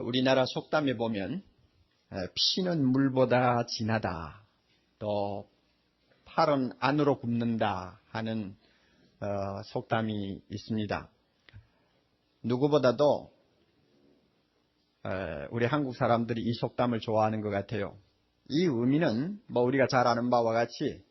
우리나라 속담에 보면 피는 물보다 진하다, 또 팔은 안으로 굽는다 하는 속담이 있습니다. 누구보다도 우리 한국 사람들이 이 속담을 좋아하는 것 같아요. 이 의미는 우리가 잘 아는 바와 같이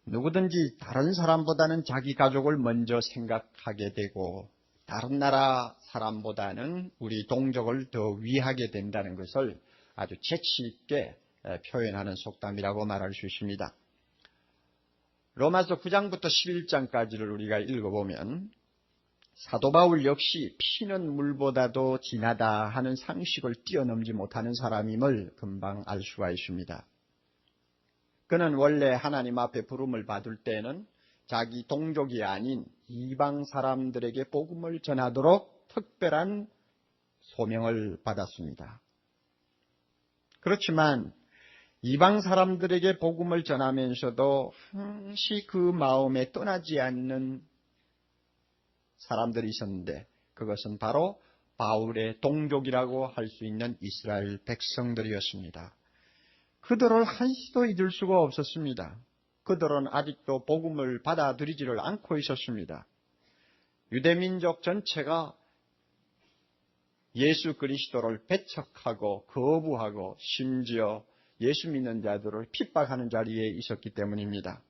누구든지 다른 사람보다는 자기 가족을 먼저 생각하게 되고 다른 나라 사람보다는 우리 동족을 더 위하게 된다는 것을 아주 재치 있게 표현하는 속담이라고 말할 수 있습니다. 로마서 9장부터 11장까지를 우리가 읽어보면 사도 바울 역시 피는 물보다도 진하다 하는 상식을 뛰어넘지 못하는 사람임을 금방 알 수가 있습니다. 그는 원래 하나님 앞에 부름을 받을 때는 자기 동족이 아닌 이방 사람들에게 복음을 전하도록 특별한 소명을 받았습니다. 그렇지만 이방 사람들에게 복음을 전하면서도 항시 그 마음에 떠나지 않는 사람들이 있었는데 그것은 바로 바울의 동족이라고 할 수 있는 이스라엘 백성들이었습니다. 그들을 한시도 잊을 수가 없었습니다. 그들은 아직도 복음을 받아들이지를 않고 있었습니다. 유대민족 전체가 예수 그리스도를 배척하고 거부하고 심지어 예수 믿는 자들을 핍박하는 자리에 있었기 때문입니다.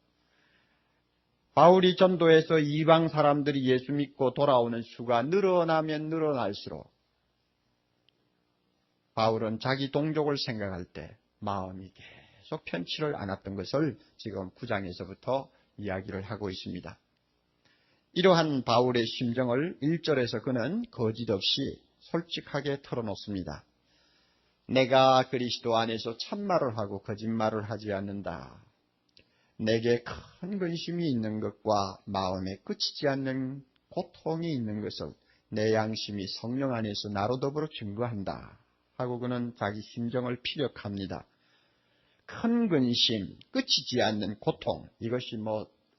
바울이 전도해서 이방 사람들이 예수 믿고 돌아오는 수가 늘어나면 늘어날수록 바울은 자기 동족을 생각할 때 마음이 계속 편치를 않았던 것을 지금 9장에서부터 이야기를 하고 있습니다. 이러한 바울의 심정을 1절에서 그는 거짓 없이 솔직하게 털어놓습니다. 내가 그리스도 안에서 참말을 하고 거짓말을 하지 않는다. 내게 큰 근심이 있는 것과 마음에 그치지 않는 고통이 있는 것을 내 양심이 성령 안에서 나로 더불어 증거한다 하고 그는 자기 심정을 피력합니다. 큰 근심, 그치지 않는 고통, 이것이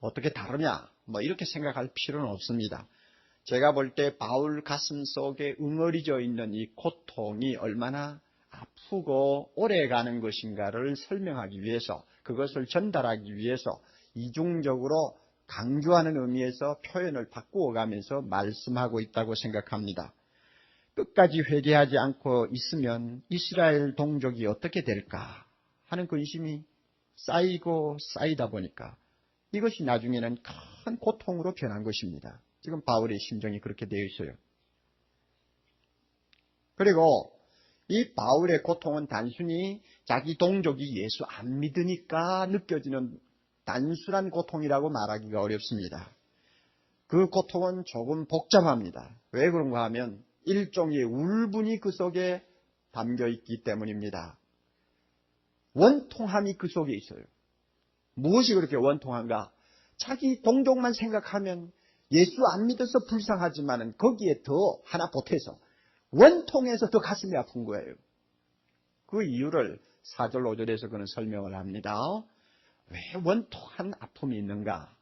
어떻게 다르냐 이렇게 생각할 필요는 없습니다. 제가 볼 때 바울 가슴 속에 응어리져 있는 이 고통이 얼마나 아프고 오래가는 것인가를 설명하기 위해서, 그것을 전달하기 위해서 이중적으로 강조하는 의미에서 표현을 바꾸어가면서 말씀하고 있다고 생각합니다. 끝까지 회개하지 않고 있으면 이스라엘 동족이 어떻게 될까 하는 근심이 쌓이고 쌓이다 보니까 이것이 나중에는 큰 고통으로 변한 것입니다. 지금 바울의 심정이 그렇게 되어 있어요. 그리고 이 바울의 고통은 단순히 자기 동족이 예수 안 믿으니까 느껴지는 단순한 고통이라고 말하기가 어렵습니다. 그 고통은 조금 복잡합니다. 왜 그런가 하면 일종의 울분이 그 속에 담겨 있기 때문입니다. 원통함이 그 속에 있어요. 무엇이 그렇게 원통한가? 자기 동족만 생각하면 예수 안 믿어서 불쌍하지만은 거기에 더 하나 보태서 원통해서 더 가슴이 아픈 거예요. 그 이유를 4절 5절에서 그는 설명을 합니다. 왜 원통한 아픔이 있는가?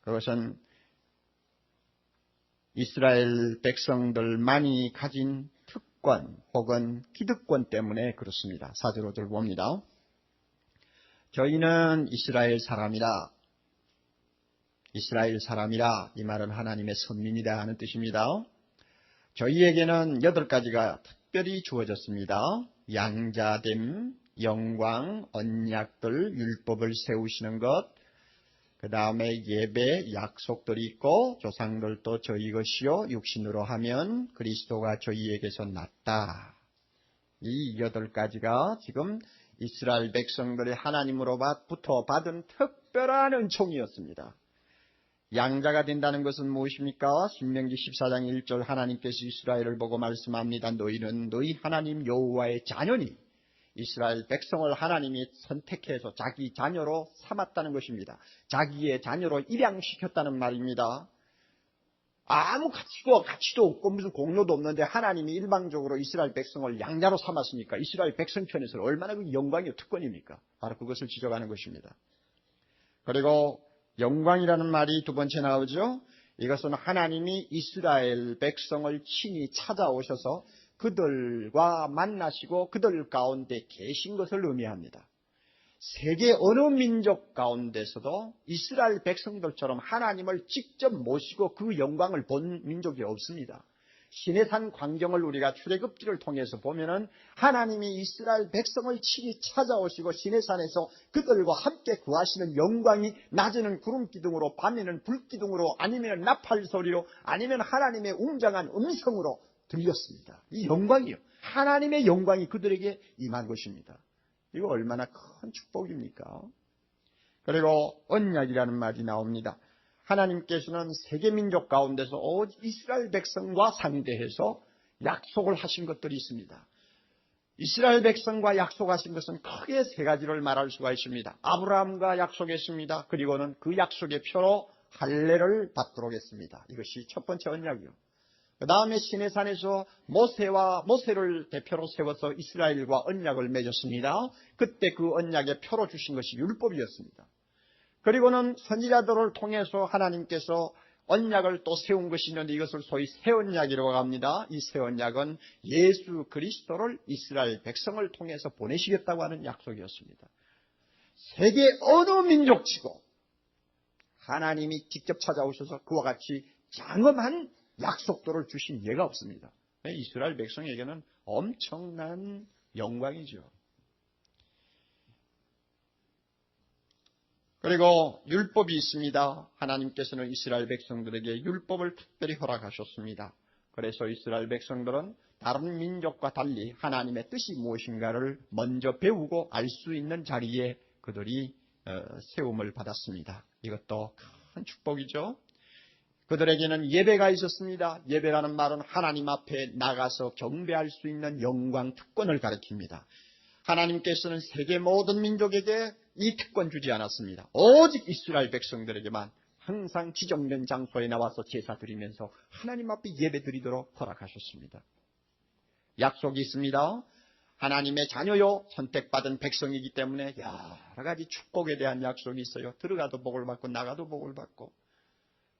그것은 이스라엘 백성들만이 가진 특권 혹은 기득권 때문에 그렇습니다. 4절 5절 봅니다. 저희는 이스라엘 사람이라 이 말은 하나님의 선민이다 하는 뜻입니다. 저희에게는 8가지가 특별히 주어졌습니다. 양자됨, 영광, 언약들, 율법을 세우시는 것, 그 다음에 예배, 약속들이 있고 조상들도 저희 것이요 육신으로 하면 그리스도가 저희에게서 났다. 이 8가지가 지금 이스라엘 백성들의 하나님으로부터 받은 특별한 은총이었습니다. 양자가 된다는 것은 무엇입니까? 신명기 14장 1절 하나님께서 이스라엘을 보고 말씀합니다. 너희는 너희 하나님 여호와의 자녀니, 이스라엘 백성을 하나님이 선택해서 자기 자녀로 삼았다는 것입니다. 자기의 자녀로 입양시켰다는 말입니다. 아무 가치도 없고 무슨 공로도 없는데 하나님이 일방적으로 이스라엘 백성을 양자로 삼았으니까 이스라엘 백성 편에서는 얼마나 그 영광이요 특권입니까? 바로 그것을 지적하는 것입니다. 그리고 영광이라는 말이 두 번째 나오죠. 이것은 하나님이 이스라엘 백성을 친히 찾아오셔서 그들과 만나시고 그들 가운데 계신 것을 의미합니다. 세계 어느 민족 가운데서도 이스라엘 백성들처럼 하나님을 직접 모시고 그 영광을 본 민족이 없습니다. 시내산 광경을 우리가 출애굽기를 통해서 보면은 하나님이 이스라엘 백성을 친히 찾아오시고 시내산에서 그들과 함께 구하시는 영광이 낮에는 구름 기둥으로 밤에는 불 기둥으로 아니면 나팔 소리로 아니면 하나님의 웅장한 음성으로 들렸습니다. 이 영광이요. 하나님의 영광이 그들에게 임한 것입니다. 이거 얼마나 큰 축복입니까? 그리고 언약이라는 말이 나옵니다. 하나님께서는 세계 민족 가운데서 오직 이스라엘 백성과 상대해서 약속을 하신 것들이 있습니다. 이스라엘 백성과 약속하신 것은 크게 세 가지를 말할 수가 있습니다. 아브라함과 약속했습니다. 그리고는 그 약속의 표로 할례를 받도록 했습니다. 이것이 첫 번째 언약이요. 그 다음에 시내산에서 모세를 대표로 세워서 이스라엘과 언약을 맺었습니다. 그때 그 언약의 표로 주신 것이 율법이었습니다. 그리고는 선지자들을 통해서 하나님께서 언약을 또 세운 것이 있는데 이것을 소위 새 언약이라고 합니다. 이 새 언약은 예수 그리스도를 이스라엘 백성을 통해서 보내시겠다고 하는 약속이었습니다. 세계 어느 민족치고 하나님이 직접 찾아오셔서 그와 같이 장엄한 약속들을 주신 예가 없습니다. 이스라엘 백성에게는 엄청난 영광이죠. 그리고 율법이 있습니다. 하나님께서는 이스라엘 백성들에게 율법을 특별히 허락하셨습니다. 그래서 이스라엘 백성들은 다른 민족과 달리 하나님의 뜻이 무엇인가를 먼저 배우고 알 수 있는 자리에 그들이 세움을 받았습니다. 이것도 큰 축복이죠. 그들에게는 예배가 있었습니다. 예배라는 말은 하나님 앞에 나가서 경배할 수 있는 영광 특권을 가리킵니다. 하나님께서는 세계 모든 민족에게 이 특권 주지 않았습니다. 오직 이스라엘 백성들에게만 항상 지정된 장소에 나와서 제사 드리면서 하나님 앞에 예배 드리도록 허락하셨습니다. 약속이 있습니다. 하나님의 자녀요 선택받은 백성이기 때문에 여러 가지 축복에 대한 약속이 있어요. 들어가도 복을 받고 나가도 복을 받고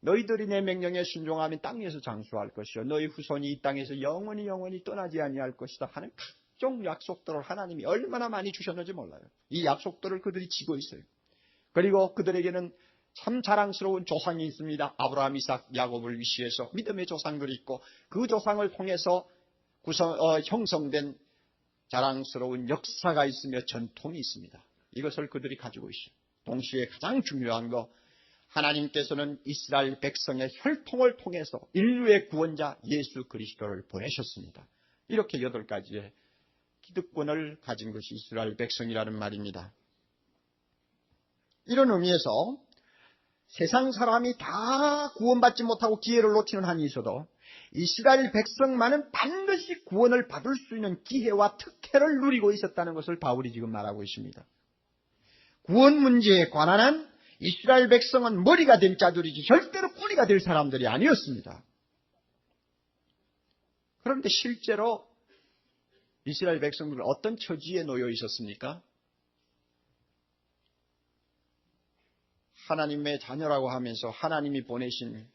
너희들이 내 명령에 순종하면 땅에서 장수할 것이요 너희 후손이 이 땅에서 영원히 떠나지 아니할 것이다 하는 각종 약속들을 하나님이 얼마나 많이 주셨는지 몰라요. 이 약속들을 그들이 지고 있어요. 그리고 그들에게는 참 자랑스러운 조상이 있습니다. 아브라함, 이삭, 야곱을 위시해서 믿음의 조상들이 있고 그 조상을 통해서 형성된 자랑스러운 역사가 있으며 전통이 있습니다. 이것을 그들이 가지고 있어요. 동시에 가장 중요한 거 하나님께서는 이스라엘 백성의 혈통을 통해서 인류의 구원자 예수 그리스도를 보내셨습니다. 이렇게 8가지의 기득권을 가진 것이 이스라엘 백성이라는 말입니다. 이런 의미에서 세상 사람이 다 구원받지 못하고 기회를 놓치는 한이 있어도 이스라엘 백성만은 반드시 구원을 받을 수 있는 기회와 특혜를 누리고 있었다는 것을 바울이 지금 말하고 있습니다. 구원 문제에 관한 한 이스라엘 백성은 머리가 될 자들이지 절대로 뿌리가 될 사람들이 아니었습니다. 그런데 실제로 이스라엘 백성들은 어떤 처지에 놓여 있었습니까? 하나님의 자녀라고 하면서 하나님이 보내신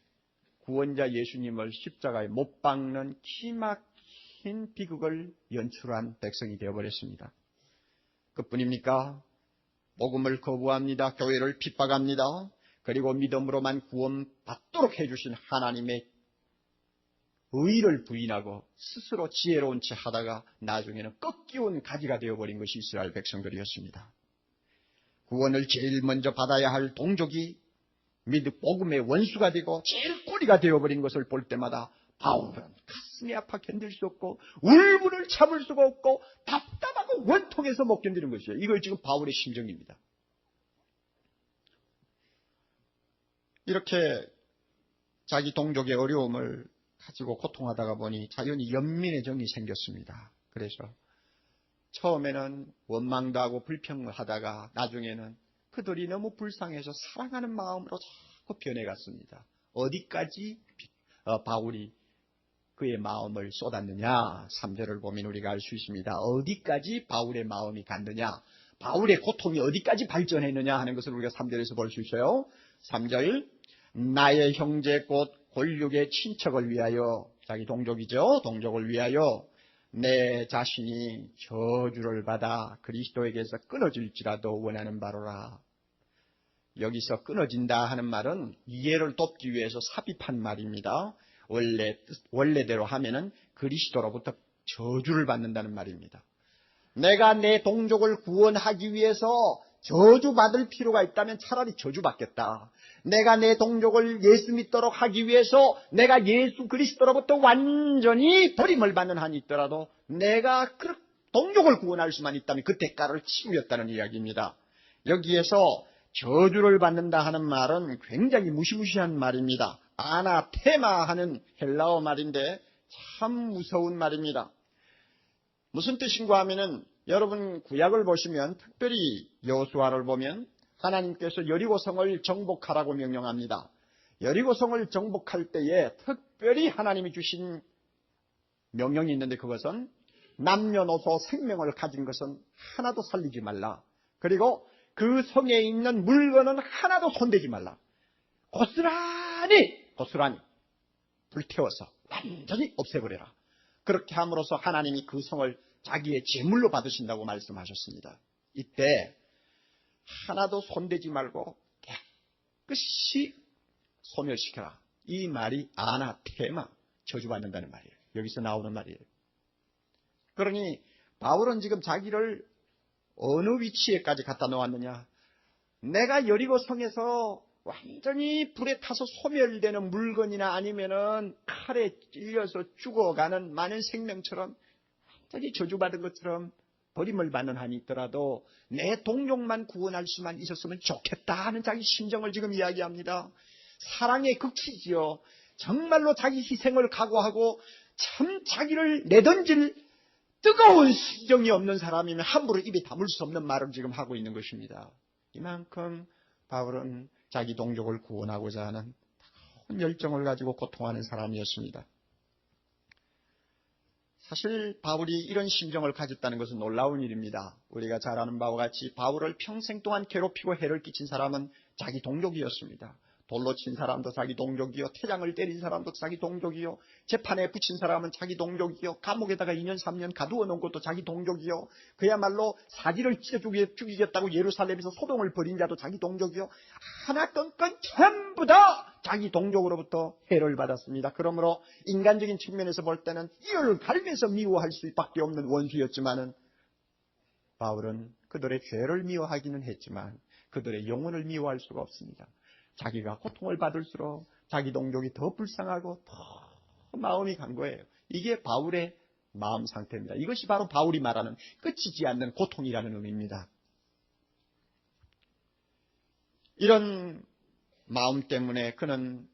구원자 예수님을 십자가에 못 박는 기막힌 비극을 연출한 백성이 되어버렸습니다. 그뿐입니까? 복음을 거부합니다. 교회를 핍박합니다. 그리고 믿음으로만 구원받도록 해주신 하나님의 의를 부인하고 스스로 지혜로운 채 하다가 나중에는 꺾이온 가지가 되어버린 것이 이스라엘 백성들이었습니다. 구원을 제일 먼저 받아야 할 동족이 복음의 원수가 되고 제일 꼬리가 되어버린 것을 볼 때마다 바울은 가슴이 아파 견딜 수 없고 울분을 참을 수가 없고 답답하고 원통해서 못 견디는 것이에요. 이걸 지금 바울의 심정입니다. 이렇게 자기 동족의 어려움을 가지고 고통하다가 보니 자연히 연민의 정이 생겼습니다. 그래서 처음에는 원망도 하고 불평하다가 나중에는 그들이 너무 불쌍해서 사랑하는 마음으로 자꾸 변해갔습니다. 어디까지 바울이 그의 마음을 쏟았느냐? 3절을 보면 우리가 알 수 있습니다. 어디까지 바울의 마음이 갔느냐? 바울의 고통이 어디까지 발전했느냐 하는 것을 우리가 3절에서 볼 수 있어요. 3절 나의 형제 곧 골육의 친척을 위하여, 자기 동족이죠. 동족을 위하여 내 자신이 저주를 받아 그리스도에게서 끊어질지라도 원하는 바로라. 여기서 끊어진다 하는 말은 이해를 돕기 위해서 삽입한 말입니다. 원래대로 하면은 그리스도로부터 저주를 받는다는 말입니다. 내가 내 동족을 구원하기 위해서 저주받을 필요가 있다면 차라리 저주받겠다. 내가 내 동족을 예수 믿도록 하기 위해서 내가 예수 그리스도로부터 완전히 버림을 받는 한이 있더라도 내가 그 동족을 구원할 수만 있다면 그 대가를 치르겠다는 이야기입니다. 여기에서 저주를 받는다 하는 말은 굉장히 무시무시한 말입니다. 아나테마 하는 헬라어 말인데 참 무서운 말입니다. 무슨 뜻인가 하면은 여러분 구약을 보시면 특별히 여호수아를 보면 하나님께서 여리고성을 정복하라고 명령합니다. 여리고성을 정복할 때에 특별히 하나님이 주신 명령이 있는데 그것은 남녀노소 생명을 가진 것은 하나도 살리지 말라. 그리고 그 성에 있는 물건은 하나도 손대지 말라. 고스란히 불태워서 완전히 없애버려라. 그렇게 함으로써 하나님이 그 성을 자기의 제물로 받으신다고 말씀하셨습니다. 이때 하나도 손대지 말고 깨끗이 소멸시켜라. 이 말이 아나테마, 저주받는다는 말이에요. 여기서 나오는 말이에요. 그러니 바울은 지금 자기를 어느 위치에까지 갖다 놓았느냐. 내가 여리고 성에서 완전히 불에 타서 소멸되는 물건이나 아니면은 칼에 찔려서 죽어가는 많은 생명처럼 완전히 저주받은 것처럼 버림을 받는 한이 있더라도 내 동족만 구원할 수만 있었으면 좋겠다 하는 자기 심정을 지금 이야기합니다. 사랑의 극치지요. 정말로 자기 희생을 각오하고 참 자기를 내던질 뜨거운 심정이 없는 사람이면 함부로 입에 담을 수 없는 말을 지금 하고 있는 것입니다. 이만큼 바울은 자기 동족을 구원하고자 하는 뜨거운 열정을 가지고 고통하는 사람이었습니다. 사실 바울이 이런 심정을 가졌다는 것은 놀라운 일입니다. 우리가 잘 아는 바와 같이 바울을 평생 동안 괴롭히고 해를 끼친 사람은 자기 동족이었습니다. 돌로 친 사람도 자기 동족이요, 태장을 때린 사람도 자기 동족이요, 재판에 붙인 사람은 자기 동족이요, 감옥에다가 2년 3년 가두어 놓은 것도 자기 동족이요, 그야말로 사지를 찢어 죽이겠다고 예루살렘에서 소동을 벌인 자도 자기 동족이요, 하나 건건 전부 다 자기 동족으로부터 해를 받았습니다. 그러므로 인간적인 측면에서 볼 때는 이를 갈면서 미워할 수밖에 없는 원수였지만은 바울은 그들의 죄를 미워하기는 했지만 그들의 영혼을 미워할 수가 없습니다. 자기가 고통을 받을수록 자기 동족이 더 불쌍하고 더 마음이 간 거예요. 이게 바울의 마음 상태입니다. 이것이 바로 바울이 말하는 끝이지 않는 고통이라는 의미입니다. 이런 마음 때문에 그는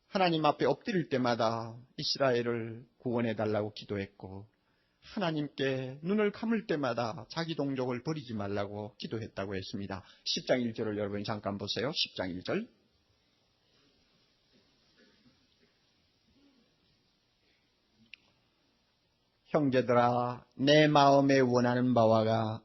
하나님 앞에 엎드릴 때마다 이스라엘을 구원해달라고 기도했고 하나님께 눈을 감을 때마다 자기 동족을 버리지 말라고 기도했다고 했습니다. 10장 1절을 여러분이 잠깐 보세요. 10장 1절. 형제들아, 내 마음에 원하는 바와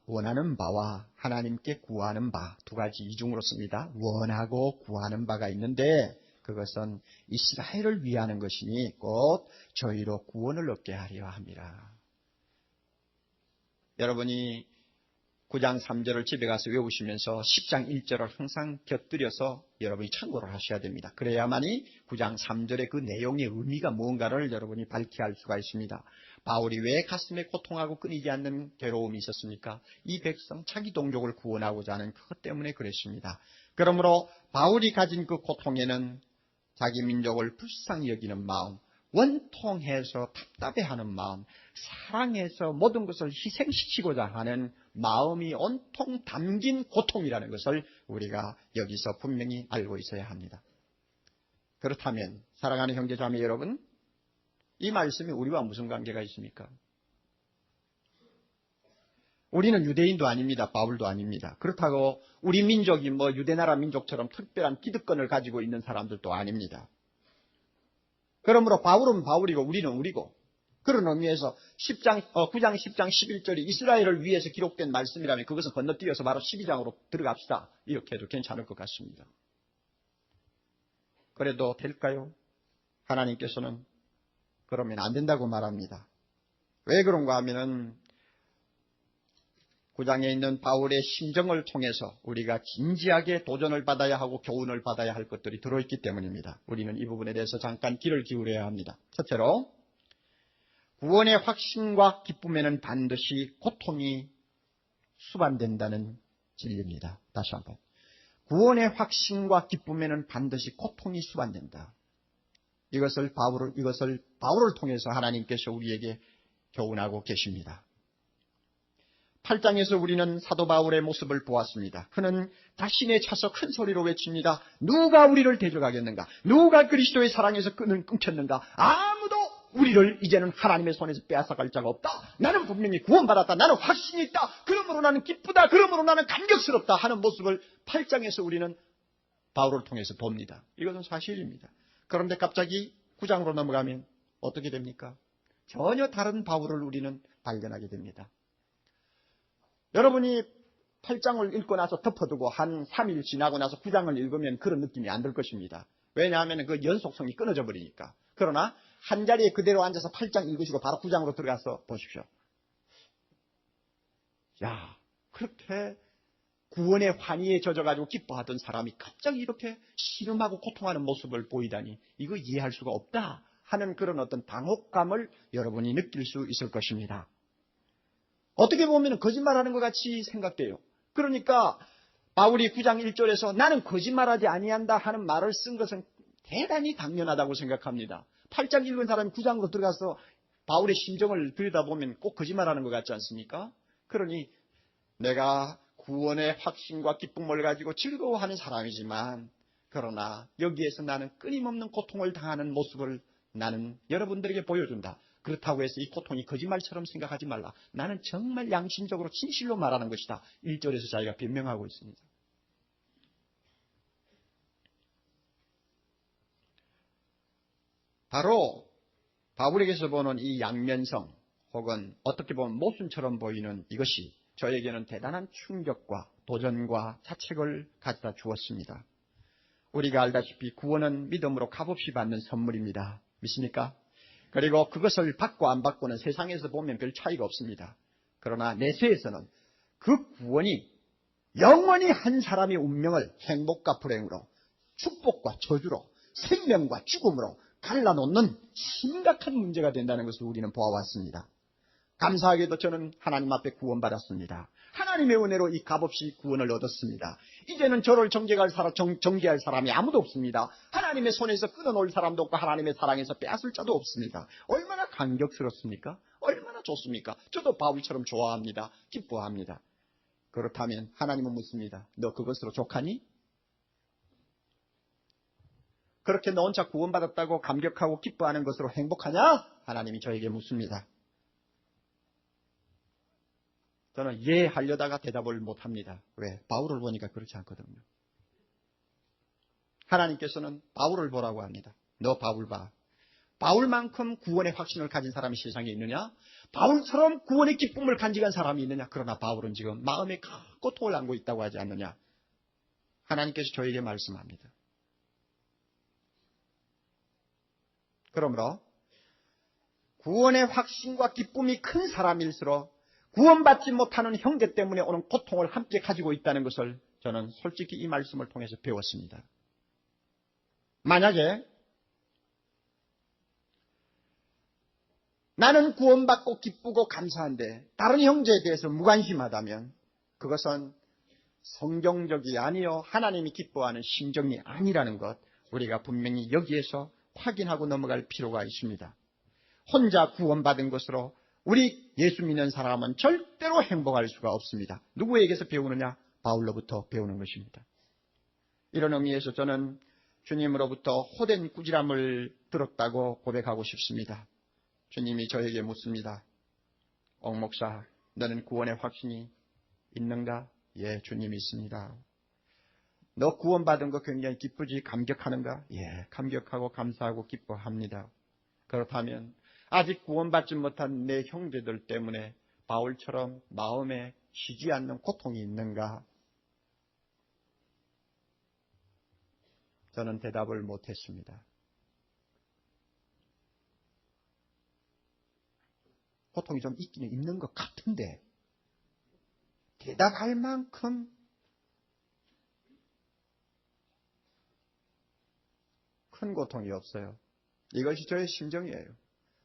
하나님께 구하는 바, 두 가지 이중으로 씁니다. 원하고 구하는 바가 있는데 그것은 이스라엘을 위하는 것이니 곧 저희로 구원을 얻게 하려 함이라. 여러분이 9장 3절을 집에 가서 외우시면서 10장 1절을 항상 곁들여서 여러분이 참고를 하셔야 됩니다. 그래야만이 9장 3절의 그 내용의 의미가 무언가를 여러분이 밝히 알 수가 있습니다. 바울이 왜 가슴에 고통하고 끊이지 않는 괴로움이 있었습니까? 이 백성 자기 동족을 구원하고자 하는 그것 때문에 그랬습니다. 그러므로 바울이 가진 그 고통에는 자기 민족을 불쌍히 여기는 마음, 원통해서 답답해하는 마음, 사랑해서 모든 것을 희생시키고자 하는 마음이 온통 담긴 고통이라는 것을 우리가 여기서 분명히 알고 있어야 합니다. 그렇다면 사랑하는 형제자매 여러분, 이 말씀이 우리와 무슨 관계가 있습니까? 우리는 유대인도 아닙니다. 바울도 아닙니다. 그렇다고 우리 민족이 유대나라 민족처럼 특별한 기득권을 가지고 있는 사람들도 아닙니다. 그러므로 바울은 바울이고 우리는 우리고, 그런 의미에서 9장 10장 11절이 이스라엘을 위해서 기록된 말씀이라면 그것은 건너뛰어서 바로 12장으로 들어갑시다. 이렇게 해도 괜찮을 것 같습니다. 그래도 될까요? 하나님께서는 그러면 안 된다고 말합니다. 왜 그런가 하면은 9장에 있는 바울의 심정을 통해서 우리가 진지하게 도전을 받아야 하고 교훈을 받아야 할 것들이 들어있기 때문입니다. 우리는 이 부분에 대해서 잠깐 귀를 기울여야 합니다. 첫째로 구원의 확신과 기쁨에는 반드시 고통이 수반된다는 진리입니다. 다시 한번. 구원의 확신과 기쁨에는 반드시 고통이 수반된다. 이것을 바울을 통해서 하나님께서 우리에게 교훈하고 계십니다. 8장에서 우리는 사도 바울의 모습을 보았습니다. 그는 자신의 차서 큰 소리로 외칩니다. 누가 우리를 대적하겠는가? 누가 그리스도의 사랑에서 끈을 끊겼는가? 아무도 우리를 이제는 하나님의 손에서 빼앗아갈 자가 없다. 나는 분명히 구원받았다. 나는 확신이 있다. 그러므로 나는 기쁘다. 그러므로 나는 감격스럽다 하는 모습을 8장에서 우리는 바울을 통해서 봅니다. 이것은 사실입니다. 그런데 갑자기 9장으로 넘어가면 어떻게 됩니까? 전혀 다른 바울을 우리는 발견하게 됩니다. 여러분이 8장을 읽고 나서 덮어두고 한 3일 지나고 나서 9장을 읽으면 그런 느낌이 안 들 것입니다. 왜냐하면 그 연속성이 끊어져 버리니까. 그러나 한 자리에 그대로 앉아서 8장 읽으시고 바로 9장으로 들어가서 보십시오. 야, 그렇게 구원의 환희에 젖어가지고 기뻐하던 사람이 갑자기 이렇게 신음하고 고통하는 모습을 보이다니 이거 이해할 수가 없다 하는 그런 어떤 당혹감을 여러분이 느낄 수 있을 것입니다. 어떻게 보면 거짓말하는 것 같이 생각돼요. 그러니까 바울이 9장 1절에서 나는 거짓말하지 아니한다 하는 말을 쓴 것은 대단히 당연하다고 생각합니다. 8장 읽은 사람이 9장으로 들어가서 바울의 심정을 들여다보면 꼭 거짓말하는 것 같지 않습니까? 그러니 내가 구원의 확신과 기쁨을 가지고 즐거워하는 사람이지만 그러나 여기에서 나는 끊임없는 고통을 당하는 모습을 나는 여러분들에게 보여준다. 그렇다고 해서 이 고통이 거짓말처럼 생각하지 말라. 나는 정말 양심적으로 진실로 말하는 것이다. 1절에서 자기가 변명하고 있습니다. 바로 바울에게서 보는 이 양면성 혹은 어떻게 보면 모순처럼 보이는 이것이 저에게는 대단한 충격과 도전과 자책을 가져다 주었습니다. 우리가 알다시피 구원은 믿음으로 값없이 받는 선물입니다. 믿습니까? 그리고 그것을 받고 안 받고는 세상에서 보면 별 차이가 없습니다. 그러나 내세에서는 그 구원이 영원히 한 사람의 운명을 행복과 불행으로 축복과 저주로 생명과 죽음으로 갈라놓는 심각한 문제가 된다는 것을 우리는 보아왔습니다. 감사하게도 저는 하나님 앞에 구원받았습니다. 하나님의 은혜로 이 값없이 구원을 얻었습니다. 이제는 저를 정죄할 사람이 아무도 없습니다. 하나님의 손에서 끊어놓을 사람도 없고 하나님의 사랑에서 빼앗을 자도 없습니다. 얼마나 감격스럽습니까? 얼마나 좋습니까? 저도 바울처럼 좋아합니다. 기뻐합니다. 그렇다면 하나님은 묻습니다. 너 그것으로 족하니? 그렇게 너 혼자 구원받았다고 감격하고 기뻐하는 것으로 행복하냐? 하나님이 저에게 묻습니다. 저는 예 하려다가 대답을 못합니다. 왜? 바울을 보니까 그렇지 않거든요. 하나님께서는 바울을 보라고 합니다. 너 바울 봐. 바울만큼 구원의 확신을 가진 사람이 세상에 있느냐? 바울처럼 구원의 기쁨을 간직한 사람이 있느냐? 그러나 바울은 지금 마음에 고통을 안고 있다고 하지 않느냐? 하나님께서 저에게 말씀합니다. 그러므로 구원의 확신과 기쁨이 큰 사람일수록 구원받지 못하는 형제 때문에 오는 고통을 함께 가지고 있다는 것을 저는 솔직히 이 말씀을 통해서 배웠습니다. 만약에 나는 구원받고 기쁘고 감사한데 다른 형제에 대해서 무관심하다면 그것은 성경적이 아니요 하나님이 기뻐하는 심정이 아니라는 것 우리가 분명히 여기에서 확인하고 넘어갈 필요가 있습니다. 혼자 구원받은 것으로 우리 예수 믿는 사람은 절대로 행복할 수가 없습니다. 누구에게서 배우느냐? 바울로부터 배우는 것입니다. 이런 의미에서 저는 주님으로부터 호된 꾸지람을 들었다고 고백하고 싶습니다. 주님이 저에게 묻습니다. 옥 목사, 너는 구원의 확신이 있는가? 예, 주님이 있습니다. 너 구원받은 거 굉장히 기쁘지? 감격하는가? 예, 감격하고 감사하고 기뻐합니다. 그렇다면 아직 구원받지 못한 내 형제들 때문에 바울처럼 마음에 쉬지 않는 고통이 있는가? 저는 대답을 못했습니다. 고통이 좀 있기는 있는 것 같은데 대답할 만큼 큰 고통이 없어요. 이것이 저의 심정이에요.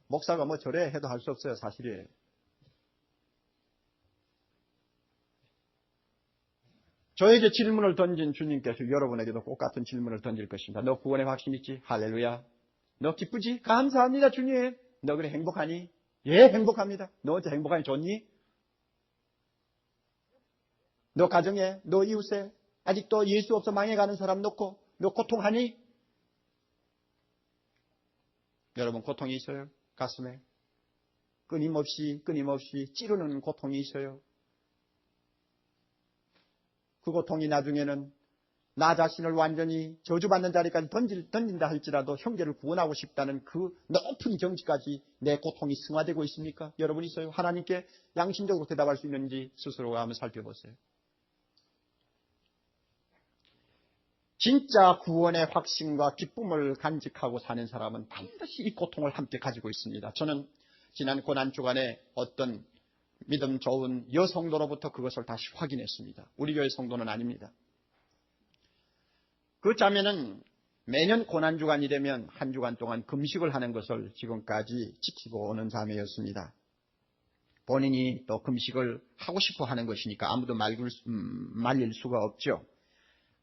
목사가 뭐 저래 해도 할 수 없어요. 사실이에요. 저에게 질문을 던진 주님께서 여러분에게도 똑같은 질문을 던질 것입니다. 너 구원의 확신 있지? 할렐루야. 너 기쁘지? 감사합니다, 주님. 너 그래 행복하니? 예, 행복합니다. 너 어째 행복하니 좋니? 너 가정에, 너 이웃에 아직도 예수 없어 망해가는 사람 놓고 너 고통하니? 여러분 고통이 있어요? 가슴에 끊임없이 찌르는 고통이 있어요. 그 고통이 나중에는 나 자신을 완전히 저주받는 자리까지 던진다 할지라도 형제를 구원하고 싶다는 그 높은 정지까지 내 고통이 승화되고 있습니까? 여러분 있어요? 하나님께 양심적으로 대답할 수 있는지 스스로가 한번 살펴보세요. 진짜 구원의 확신과 기쁨을 간직하고 사는 사람은 반드시 이 고통을 함께 가지고 있습니다. 저는 지난 고난주간에 어떤 믿음 좋은 여성도로부터 그것을 다시 확인했습니다. 우리 교회 성도는 아닙니다. 그 자매는 매년 고난주간이 되면 한 주간 동안 금식을 하는 것을 지금까지 지키고 오는 자매였습니다. 본인이 또 금식을 하고 싶어 하는 것이니까 아무도 말릴 수가 없죠.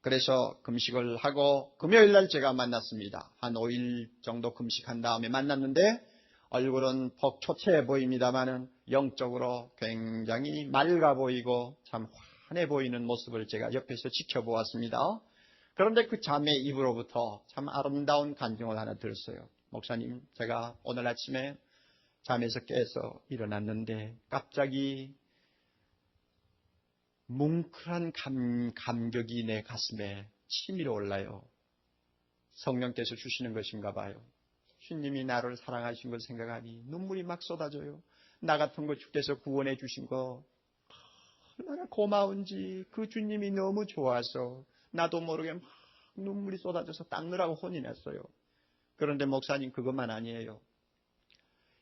그래서 금식을 하고 금요일날 제가 만났습니다. 한 5일 정도 금식한 다음에 만났는데 얼굴은 벅초췌해 보입니다마는 영적으로 굉장히 맑아 보이고 참 환해 보이는 모습을 제가 옆에서 지켜보았습니다. 그런데 그 자매 입으로부터 참 아름다운 간증을 하나 들었어요. 목사님, 제가 오늘 아침에 잠에서 깨서 일어났는데 갑자기 뭉클한 감격이 내 가슴에 치밀어 올라요. 성령께서 주시는 것인가 봐요. 주님이 나를 사랑하신 걸 생각하니 눈물이 막 쏟아져요. 나 같은 거 주께서 구원해 주신 거 얼마나 고마운지 그 주님이 너무 좋아서 나도 모르게 막 눈물이 쏟아져서 닦느라고 혼이 났어요. 그런데 목사님 그것만 아니에요.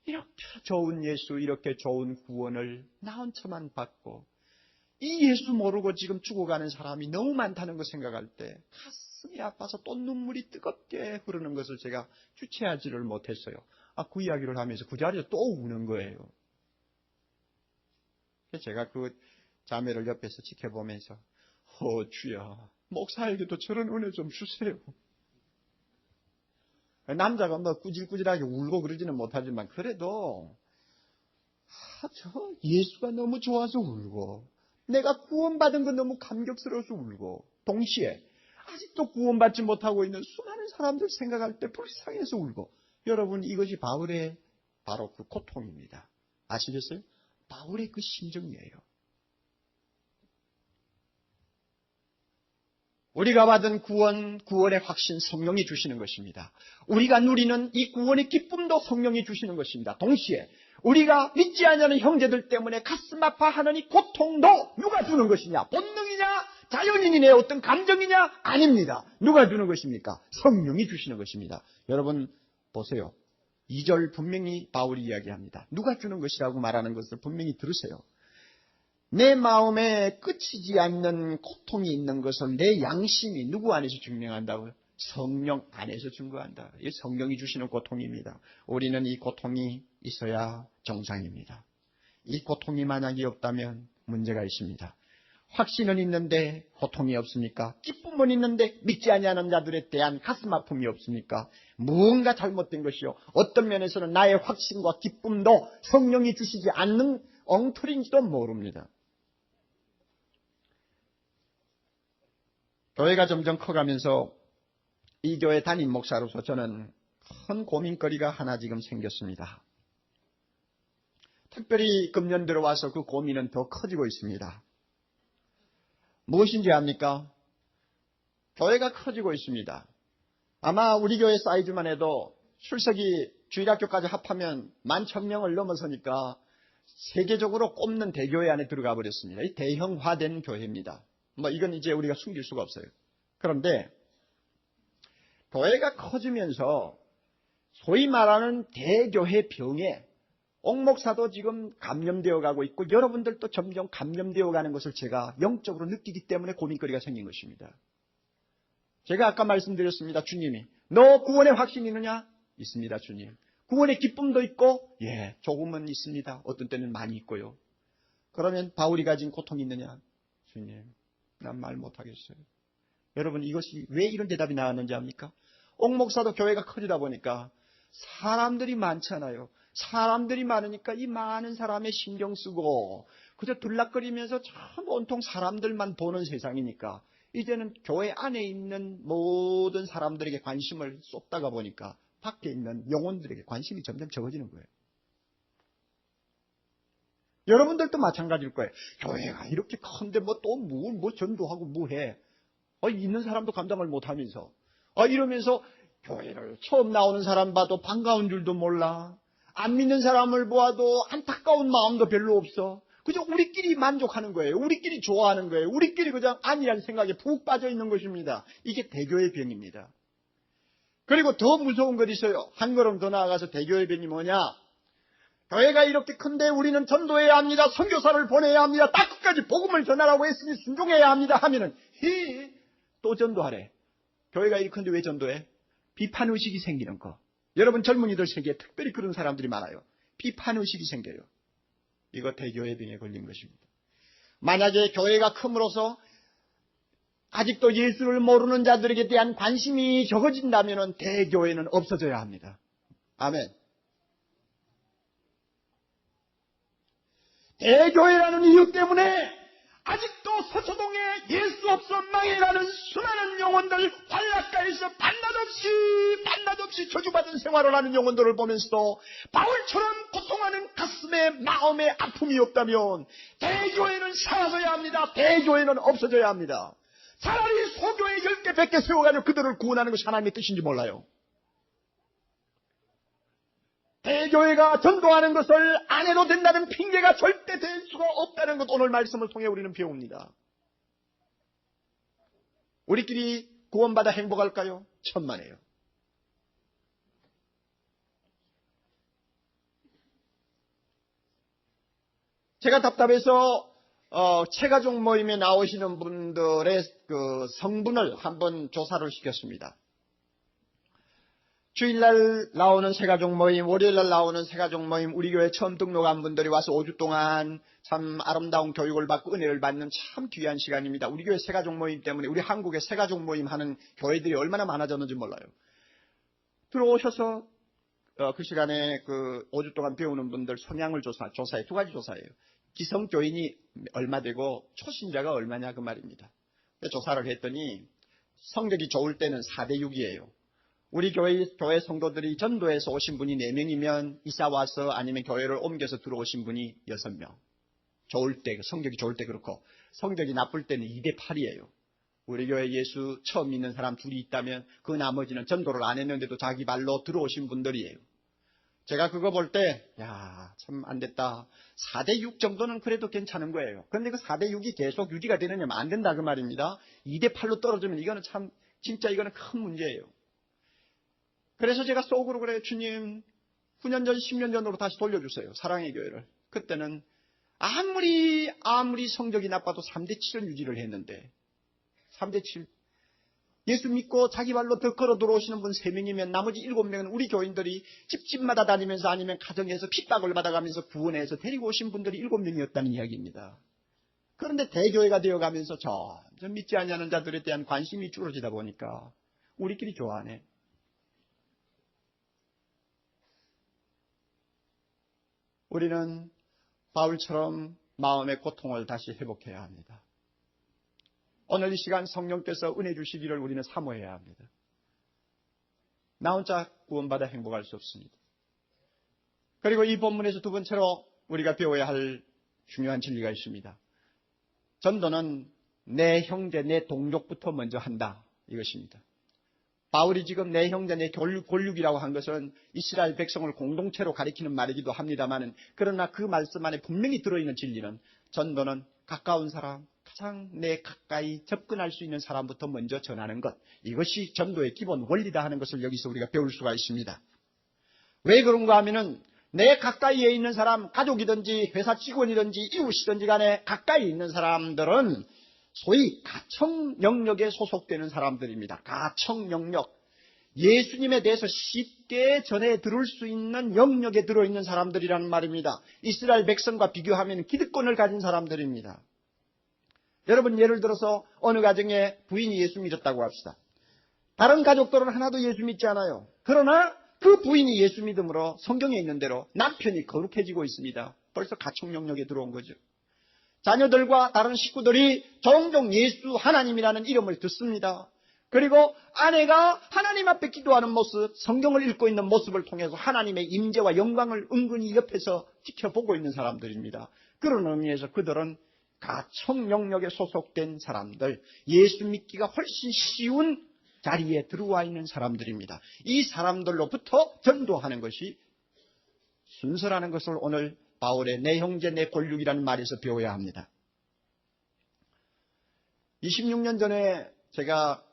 이렇게 좋은 예수, 이렇게 좋은 구원을 나 혼자만 받고 이 예수 모르고 지금 죽어가는 사람이 너무 많다는 거 생각할 때 가슴이 아파서 또 눈물이 뜨겁게 흐르는 것을 제가 주체하지를 못했어요. 그 이야기를 하면서 그 자리에서 또 우는 거예요. 제가 그 자매를 옆에서 지켜보면서 주여, 목사에게도 저런 은혜 좀 주세요. 남자가 뭐 꾸질꾸질하게 울고 그러지는 못하지만 그래도 저 예수가 너무 좋아서 울고 내가 구원받은 건 너무 감격스러워서 울고 동시에 아직도 구원받지 못하고 있는 수많은 사람들 생각할 때 불쌍해서 울고. 여러분, 이것이 바울의 바로 그 고통입니다. 아시겠어요? 바울의 그 심정이에요. 우리가 받은 구원의 확신 성령이 주시는 것입니다. 우리가 누리는 이 구원의 기쁨도 성령이 주시는 것입니다. 동시에 우리가 믿지 않는 형제들 때문에 가슴 아파하는 이 고통도 누가 주는 것이냐? 본능이냐? 자연인이냐? 어떤 감정이냐? 아닙니다. 누가 주는 것입니까? 성령이 주시는 것입니다. 여러분 보세요. 2절 분명히 바울이 이야기합니다. 누가 주는 것이라고 말하는 것을 분명히 들으세요. 내 마음에 끝이지 않는 고통이 있는 것을 내 양심이 누구 안에서 증명한다고요? 성령 안에서 증거한다. 이 성령이 주시는 고통입니다. 우리는 이 고통이 있어야 정상입니다. 이 고통이 만약에 없다면 문제가 있습니다. 확신은 있는데 고통이 없습니까? 기쁨은 있는데 믿지 아니하는 자들에 대한 가슴 아픔이 없습니까? 무언가 잘못된 것이요. 어떤 면에서는 나의 확신과 기쁨도 성령이 주시지 않는 엉터리인지도 모릅니다. 교회가 점점 커가면서 이 교회 담임 목사로서 저는 큰 고민거리가 하나 지금 생겼습니다. 특별히 금년 들어와서 그 고민은 더 커지고 있습니다. 무엇인지 압니까? 교회가 커지고 있습니다. 아마 우리 교회 사이즈만 해도 출석이 주일학교까지 합하면 11,000명을 넘어서니까 세계적으로 꼽는 대교회 안에 들어가 버렸습니다. 이 대형화된 교회입니다. 이건 이제 우리가 숨길 수가 없어요. 그런데 교회가 커지면서 소위 말하는 대교회 병에 옥목사도 지금 감염되어 가고 있고 여러분들도 점점 감염되어 가는 것을 제가 영적으로 느끼기 때문에 고민거리가 생긴 것입니다. 제가 아까 말씀드렸습니다. 주님이 너 구원의 확신이 있느냐? 있습니다, 주님. 구원의 기쁨도 있고 예, 조금은 있습니다. 어떤 때는 많이 있고요. 그러면 바울이 가진 고통이 있느냐? 주님, 난 말 못하겠어요. 여러분, 이것이 왜 이런 대답이 나왔는지 압니까? 옥목사도 교회가 커지다 보니까 사람들이 많잖아요. 사람들이 많으니까 이 많은 사람의 신경 쓰고 그저 들락거리면서 참 온통 사람들만 보는 세상이니까 이제는 교회 안에 있는 모든 사람들에게 관심을 쏟다가 보니까 밖에 있는 영혼들에게 관심이 점점 적어지는 거예요. 여러분들도 마찬가지일 거예요. 교회가 이렇게 큰데 뭐 또 뭐 전도하고 뭐 해. 있는 사람도 감당을 못하면서 이러면서 교회를 처음 나오는 사람 봐도 반가운 줄도 몰라. 안 믿는 사람을 보아도 안타까운 마음도 별로 없어. 그저 우리끼리 만족하는 거예요. 우리끼리 좋아하는 거예요. 우리끼리 그냥 아니라는 생각에 푹 빠져 있는 것입니다. 이게 대교의 병입니다. 그리고 더 무서운 것이 있어요. 한 걸음 더 나아가서 대교의 병이 뭐냐? 교회가 이렇게 큰데 우리는 전도해야 합니다. 선교사를 보내야 합니다. 딱 끝까지 복음을 전하라고 했으니 순종해야 합니다. 하면은 또 전도하래. 교회가 이렇게 큰데 왜 전도해? 비판의식이 생기는 거. 여러분 젊은이들 세계에 특별히 그런 사람들이 많아요. 비판의식이 생겨요. 이거 대교의 병에 걸린 것입니다. 만약에 교회가 큼으로써 아직도 예수를 모르는 자들에게 대한 관심이 적어진다면 대교회는 없어져야 합니다. 아멘. 대교회라는 이유 때문에 아직도 서초동에 예수 없어 망해가는 수많은 영혼들, 환락가에서 반낮없이 저주받은 생활을 하는 영혼들을 보면서도 바울처럼 고통하는 가슴에 마음에 아픔이 없다면 대교회는 사라져야 합니다. 대교회는 없어져야 합니다. 차라리 소교회 10개 100개 세워가지고 그들을 구원하는 것이 하나님의 뜻인지 몰라요. 대교회가 전도하는 것을 안 해도 된다는 핑계가 절대 될 수가 없다는 것, 오늘 말씀을 통해 우리는 배웁니다. 우리끼리 구원받아 행복할까요? 천만에요. 제가 답답해서 체가족 모임에 나오시는 분들의 그 성분을 한번 조사를 시켰습니다. 주일날 나오는 새가족 모임, 월요일날 나오는 새가족 모임, 우리 교회 처음 등록한 분들이 와서 5주 동안 참 아름다운 교육을 받고 은혜를 받는 참 귀한 시간입니다. 우리 교회 새가족 모임 때문에 우리 한국에 새가족 모임 하는 교회들이 얼마나 많아졌는지 몰라요. 들어오셔서 그 시간에 그 5주 동안 배우는 분들 성향을 조사해. 두 가지 조사해요. 기성교인이 얼마 되고 초신자가 얼마냐 그 말입니다. 조사를 했더니 성적이 좋을 때는 4대6이에요. 우리 교회 성도들이 전도해서 오신 분이 4명이면 이사 와서 아니면 교회를 옮겨서 들어오신 분이 6명. 좋을 때, 성적이 좋을 때 그렇고, 성적이 나쁠 때는 2대8이에요. 우리 교회 예수 처음 믿는 사람 둘이 있다면 그 나머지는 전도를 안 했는데도 자기 발로 들어오신 분들이에요. 제가 그거 볼 때, 참 안 됐다. 4대6 정도는 그래도 괜찮은 거예요. 그런데 그 4대6이 계속 유지가 되느냐면 안 된다 그 말입니다. 2대8로 떨어지면 이거는 참, 진짜 이거는 큰 문제예요. 그래서 제가 속으로 그래요. 주님, 9년 전, 10년 전으로 다시 돌려주세요. 사랑의 교회를. 그때는 아무리 성적이 나빠도 3대7을 유지를 했는데 3대7. 예수 믿고 자기 발로 더 걸어 들어오시는 분 3명이면 나머지 7명은 우리 교인들이 집집마다 다니면서 아니면 가정에서 핍박을 받아가면서 구원해서 데리고 오신 분들이 7명이었다는 이야기입니다. 그런데 대교회가 되어가면서 점점 믿지 않는 자들에 대한 관심이 줄어지다 보니까 우리끼리 좋아하네. 우리는 바울처럼 마음의 고통을 다시 회복해야 합니다. 오늘 이 시간 성령께서 은혜 주시기를 우리는 사모해야 합니다. 나 혼자 구원받아 행복할 수 없습니다. 그리고 이 본문에서 두 번째로 우리가 배워야 할 중요한 진리가 있습니다. 전도는 내 형제, 내 동족부터 먼저 한다. 이것입니다. 바울이 지금 내 형제, 내 골육이라고 한 것은 이스라엘 백성을 공동체로 가리키는 말이기도 합니다만, 그러나 그 말씀 안에 분명히 들어있는 진리는 전도는 가까운 사람, 가장 내 가까이 접근할 수 있는 사람부터 먼저 전하는 것. 이것이 전도의 기본 원리다 하는 것을 여기서 우리가 배울 수가 있습니다. 왜 그런가 하면은 내 가까이에 있는 사람, 가족이든지 회사 직원이든지 이웃이든지 간에 가까이 있는 사람들은 소위 가청 영역에 소속되는 사람들입니다. 가청 영역. 예수님에 대해서 쉽게 전해 들을 수 있는 영역에 들어있는 사람들이라는 말입니다. 이스라엘 백성과 비교하면 기득권을 가진 사람들입니다. 여러분, 예를 들어서 어느 가정에 부인이 예수 믿었다고 합시다. 다른 가족들은 하나도 예수 믿지 않아요. 그러나 그 부인이 예수 믿음으로 성경에 있는 대로 남편이 거룩해지고 있습니다. 벌써 가청 영역에 들어온 거죠. 자녀들과 다른 식구들이 종종 예수 하나님이라는 이름을 듣습니다. 그리고 아내가 하나님 앞에 기도하는 모습, 성경을 읽고 있는 모습을 통해서 하나님의 임재와 영광을 은근히 옆에서 지켜보고 있는 사람들입니다. 그런 의미에서 그들은 가청 영역에 소속된 사람들, 예수 믿기가 훨씬 쉬운 자리에 들어와 있는 사람들입니다. 이 사람들로부터 전도하는 것이 순서라는 것을 오늘 바울의 내 형제 내 권육이라는 말에서 배워야 합니다. 26년 전에 제가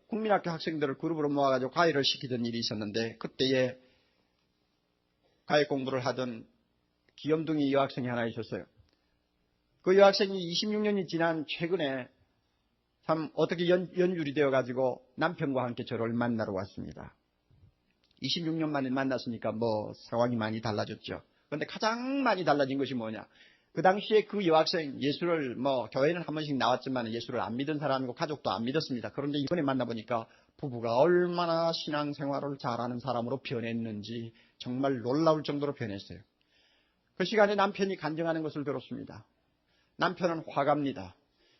국민학교 학생들을 그룹으로 모아가지고 과외를 시키던 일이 있었는데, 그때에 과외 공부를 하던 귀염둥이 여학생이 하나 있었어요. 그 여학생이 26년이 지난 최근에 참 어떻게 연줄이 되어가지고 남편과 함께 저를 만나러 왔습니다. 26년 만에 만났으니까 뭐 상황이 많이 달라졌죠. 그런데 가장 많이 달라진 것이 뭐냐? 그 당시에 그 여학생 예수를 교회는 한 번씩 나왔지만 예수를 안 믿은 사람이고 가족도 안 믿었습니다. 그런데 이번에 만나보니까 부부가 얼마나 신앙생활을 잘하는 사람으로 변했는지 정말 놀라울 정도로 변했어요. 그 시간에 남편이 간증하는 것을 들었습니다. 남편은 화갑니다.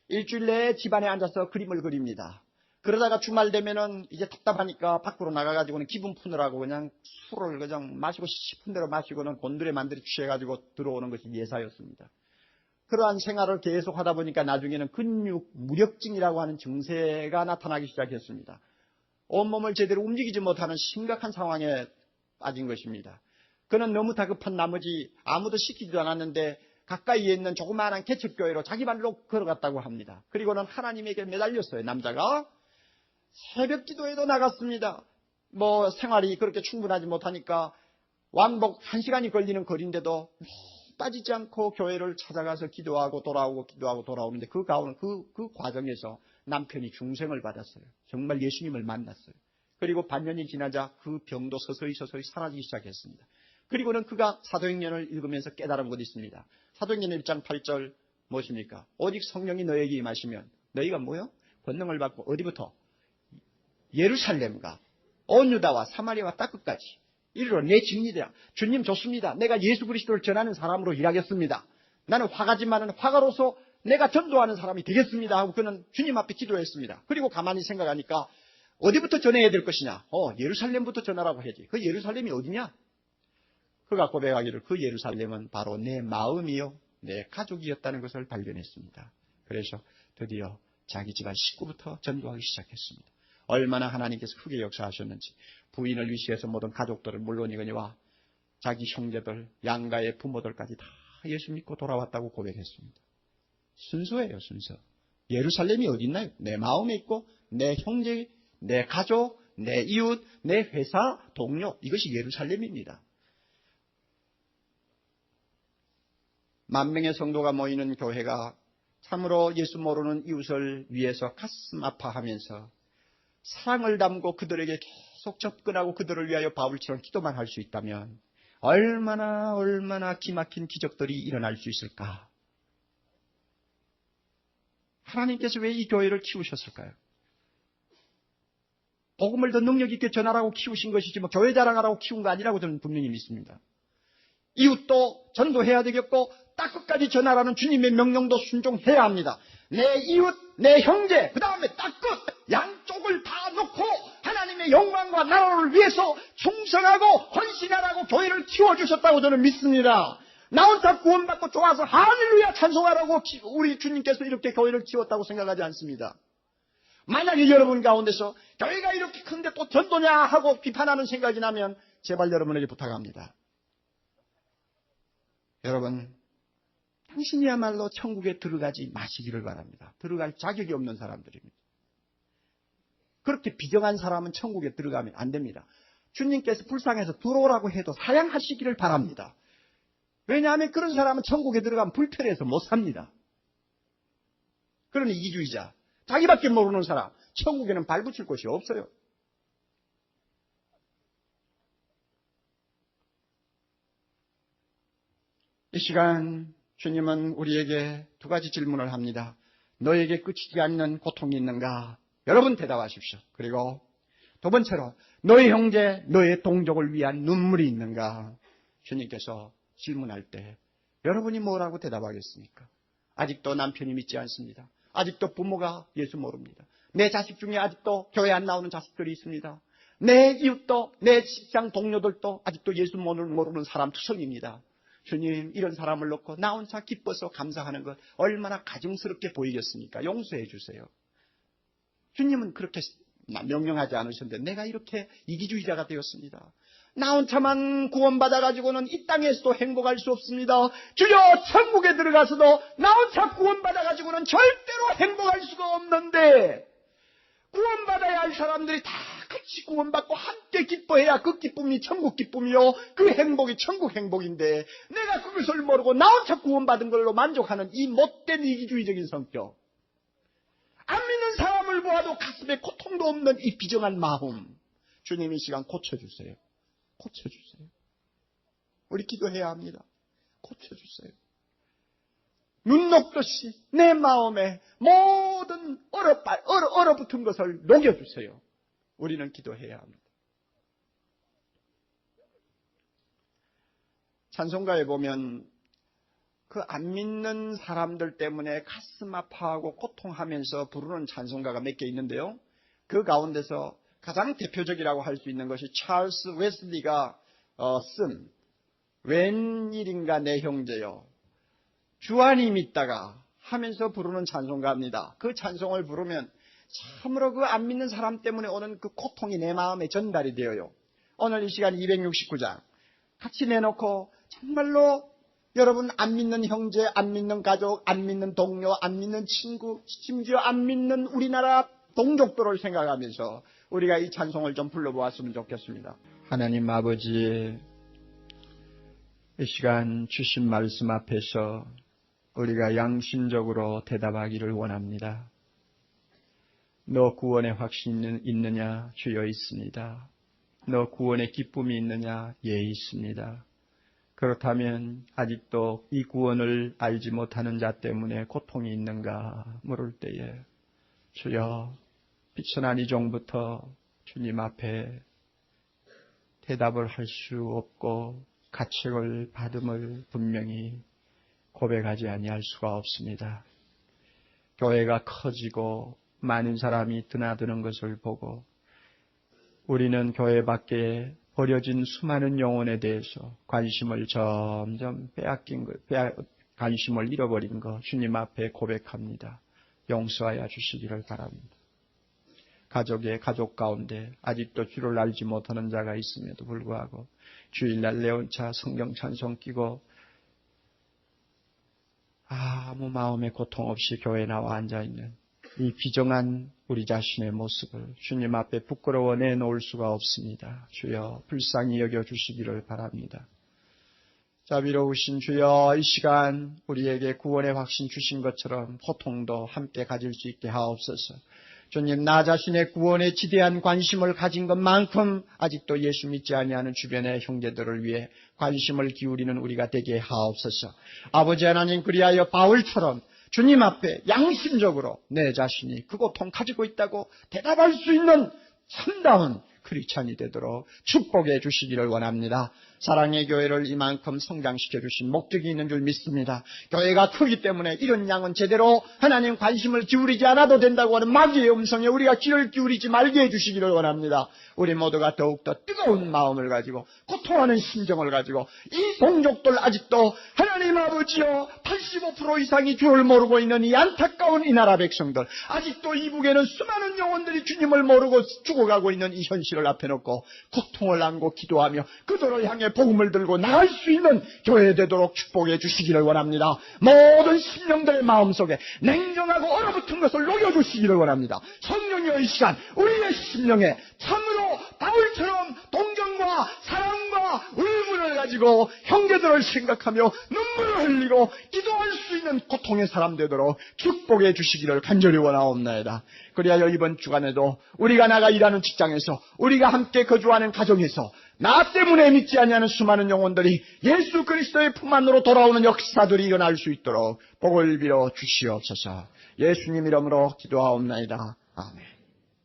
일주일 내에 집안에 앉아서 그림을 그립니다. 그러다가 주말 되면은 이제 답답하니까 밖으로 나가가지고는 기분 푸느라고 그냥 술을 그냥 마시고 싶은 대로 마시고는 곤드레 만들이 취해가지고 들어오는 것이 예사였습니다. 그러한 생활을 계속 하다 보니까 나중에는 근육 무력증이라고 하는 증세가 나타나기 시작했습니다. 온몸을 제대로 움직이지 못하는 심각한 상황에 빠진 것입니다. 그는 너무 다급한 나머지 아무도 시키지도 않았는데 가까이에 있는 조그마한 개척교회로 자기 발로 걸어갔다고 합니다. 그리고는 하나님에게 매달렸어요. 남자가 새벽 기도에도 나갔습니다. 생활이 그렇게 충분하지 못하니까 왕복 1시간이 걸리는 거리인데도 빠지지 않고 교회를 찾아가서 기도하고 돌아오고 기도하고 돌아오는데 그 과정에서 남편이 중생을 받았어요. 정말 예수님을 만났어요. 그리고 반년이 지나자 그 병도 서서히 사라지기 시작했습니다. 그리고는 그가 사도행전을 읽으면서 깨달은 것이 있습니다. 사도행전 1장 8절 무엇입니까? 오직 성령이 너에게 임하시면 너희가 뭐요? 권능을 받고 어디부터? 예루살렘과 온 유다와 사마리아와 땅 끝까지 이르러 내 증인이라. 주님 좋습니다. 내가 예수 그리스도를 전하는 사람으로 일하겠습니다. 나는 화가지만은 화가로서 내가 전도하는 사람이 되겠습니다 하고 그는 주님 앞에 기도했습니다. 그리고 가만히 생각하니까 어디부터 전해야 될 것이냐? 예루살렘부터 전하라고 해야지. 그 예루살렘이 어디냐? 그가 고백하기를 그 예루살렘은 바로 내 마음이요 내 가족이었다는 것을 발견했습니다. 그래서 드디어 자기 집안 식구부터 전도하기 시작했습니다. 얼마나 하나님께서 크게 역사하셨는지 부인을 위시해서 모든 가족들을 물론이거니와 자기 형제들, 양가의 부모들까지 다 예수 믿고 돌아왔다고 고백했습니다. 순서예요, 순서. 예루살렘이 어디 있나요? 내 마음에 있고 내 형제, 내 가족, 내 이웃, 내 회사, 동료, 이것이 예루살렘입니다. 10,000명의 성도가 모이는 교회가 참으로 예수 모르는 이웃을 위해서 가슴 아파하면서 사랑을 담고 그들에게 계속 접근하고 그들을 위하여 바울처럼 기도만 할 수 있다면 얼마나 기막힌 기적들이 일어날 수 있을까? 하나님께서 왜 이 교회를 키우셨을까요? 복음을 더 능력 있게 전하라고 키우신 것이지 교회 자랑하라고 키운 거 아니라고 저는 분명히 믿습니다. 이웃도 전도해야 되겠고 땅 끝까지 전하라는 주님의 명령도 순종해야 합니다. 내 이웃, 내 형제, 그 다음에 땅 끝, 양쪽을 다 놓고 하나님의 영광과 나라를 위해서 충성하고 헌신하라고 교회를 키워주셨다고 저는 믿습니다. 나 혼자 구원받고 좋아서 할렐루야 찬송하라고 우리 주님께서 이렇게 교회를 키웠다고 생각하지 않습니다. 만약에 여러분 가운데서 교회가 이렇게 큰데 또 전도냐 하고 비판하는 생각이 나면 제발 여러분에게 부탁합니다. 여러분, 당신이야말로 천국에 들어가지 마시기를 바랍니다. 들어갈 자격이 없는 사람들입니다. 그렇게 비정한 사람은 천국에 들어가면 안 됩니다. 주님께서 불쌍해서 들어오라고 해도 사양하시기를 바랍니다. 왜냐하면 그런 사람은 천국에 들어가면 불편해서 못 삽니다. 그런 이기주의자, 자기밖에 모르는 사람, 천국에는 발붙일 곳이 없어요. 이 시간 주님은 우리에게 두 가지 질문을 합니다. 너에게 끝이지 않는 고통이 있는가? 여러분 대답하십시오. 그리고 두 번째로 너의 형제, 너의 동족을 위한 눈물이 있는가? 주님께서 질문할 때 여러분이 뭐라고 대답하겠습니까? 아직도 남편이 믿지 않습니다. 아직도 부모가 예수 모릅니다. 내 자식 중에 아직도 교회 안 나오는 자식들이 있습니다. 내 이웃도, 내 직장 동료들도 아직도 예수 모르는 사람 투성입니다. 주님, 이런 사람을 놓고 나 혼자 기뻐서 감사하는 것 얼마나 가증스럽게 보이겠습니까? 용서해 주세요. 주님은 그렇게 명령하지 않으셨는데 내가 이렇게 이기주의자가 되었습니다. 나 혼자만 구원받아가지고는 이 땅에서도 행복할 수 없습니다. 주여, 천국에 들어가서도 나 혼자 구원받아가지고는 절대로 행복할 수가 없는데, 구원받아야 할 사람들이 다 같이 구원받고 함께 기뻐해야 그 기쁨이 천국 기쁨이요, 그 행복이 천국 행복인데, 내가 그것을 모르고 나 혼자 구원받은 걸로 만족하는 이 못된 이기주의적인 성격, 안 믿는 사람을 보아도 가슴에 고통도 없는 이 비정한 마음, 주님 이 시간 고쳐주세요. 고쳐주세요. 우리 기도해야 합니다. 고쳐주세요. 눈 녹듯이 내 마음에 모든 얼어붙은 것을 녹여주세요. 우리는 기도해야 합니다. 찬송가에 보면 그 안 믿는 사람들 때문에 가슴 아파하고 고통하면서 부르는 찬송가가 몇 개 있는데요. 그 가운데서 가장 대표적이라고 할 수 있는 것이 찰스 웨슬리가 쓴 웬일인가 내 형제여 주 안이 믿다가 하면서 부르는 찬송가입니다. 그 찬송을 부르면 참으로 그 안 믿는 사람 때문에 오는 그 고통이 내 마음에 전달이 되어요. 오늘 이 시간 269장 같이 내놓고 정말로 여러분 안 믿는 형제, 안 믿는 가족, 안 믿는 동료, 안 믿는 친구, 심지어 안 믿는 우리나라 동족들을 생각하면서 우리가 이 찬송을 좀 불러보았으면 좋겠습니다. 하나님 아버지, 이 시간 주신 말씀 앞에서 우리가 양심적으로 대답하기를 원합니다. 너 구원의 확신이 있느냐? 주여 있습니다. 너 구원의 기쁨이 있느냐? 예 있습니다. 그렇다면 아직도 이 구원을 알지 못하는 자 때문에 고통이 있는가 물을 때에 주여 비천한 이 종부터 주님 앞에 대답을 할 수 없고 가책을 받음을 분명히 고백하지 아니할 수가 없습니다. 교회가 커지고 많은 사람이 드나드는 것을 보고 우리는 교회 밖에 버려진 수많은 영혼에 대해서 관심을 점점 관심을 잃어버린 것 주님 앞에 고백합니다. 용서하여 주시기를 바랍니다. 가족 가운데 아직도 주를 알지 못하는 자가 있음에도 불구하고 주일날 레온차 성경 찬송 끼고 아무 마음의 고통 없이 교회에 나와 앉아있는 이 비정한 우리 자신의 모습을 주님 앞에 부끄러워 내놓을 수가 없습니다. 주여 불쌍히 여겨주시기를 바랍니다. 자비로우신 주여 이 시간 우리에게 구원의 확신 주신 것처럼 고통도 함께 가질 수 있게 하옵소서. 주님 나 자신의 구원에 지대한 관심을 가진 것만큼 아직도 예수 믿지 아니하는 주변의 형제들을 위해 관심을 기울이는 우리가 되게 하옵소서. 아버지 하나님 그리하여 바울처럼 주님 앞에 양심적으로 내 자신이 그 고통 가지고 있다고 대답할 수 있는 참다운 크리스찬이 되도록 축복해 주시기를 원합니다. 사랑의 교회를 이만큼 성장시켜 주신 목적이 있는 줄 믿습니다. 교회가 크기 때문에 이런 양은 제대로 하나님 관심을 기울이지 않아도 된다고 하는 마귀의 음성에 우리가 귀를 기울이지 말게 해주시기를 원합니다. 우리 모두가 더욱더 뜨거운 마음을 가지고 고통하는 심정을 가지고 이 동족들 아직도 하나님 아버지여 85% 이상이 주를 모르고 있는 이 안타까운 이 나라 백성들 아직도 이북에는 수많은 영혼들이 주님을 모르고 죽어가고 있는 이 현실을 앞에 놓고 고통을 안고 기도하며 그들을 향해 복음을 들고 나갈 수 있는 교회 되도록 축복해 주시기를 원합니다. 모든 심령들의 마음속에 냉정하고 얼어붙은 것을 녹여주시기를 원합니다. 성령의 이 시간 우리의 심령에 참으로 바울처럼 동정 가지고 형제들을 생각하며 눈물을 흘리고 기도할 수 있는 고통의 사람 되도록 축복해 주시기를 간절히 원하옵나이다. 그리하여 이번 주간에도 우리가 나가 일하는 직장에서, 우리가 함께 거주하는 가정에서 나 때문에 믿지 아니하는 수많은 영혼들이 예수 그리스도의 품 안으로 돌아오는 역사들이 일어날 수 있도록 복을 빌어 주시옵소서. 예수님 이름으로 기도하옵나이다. 아멘.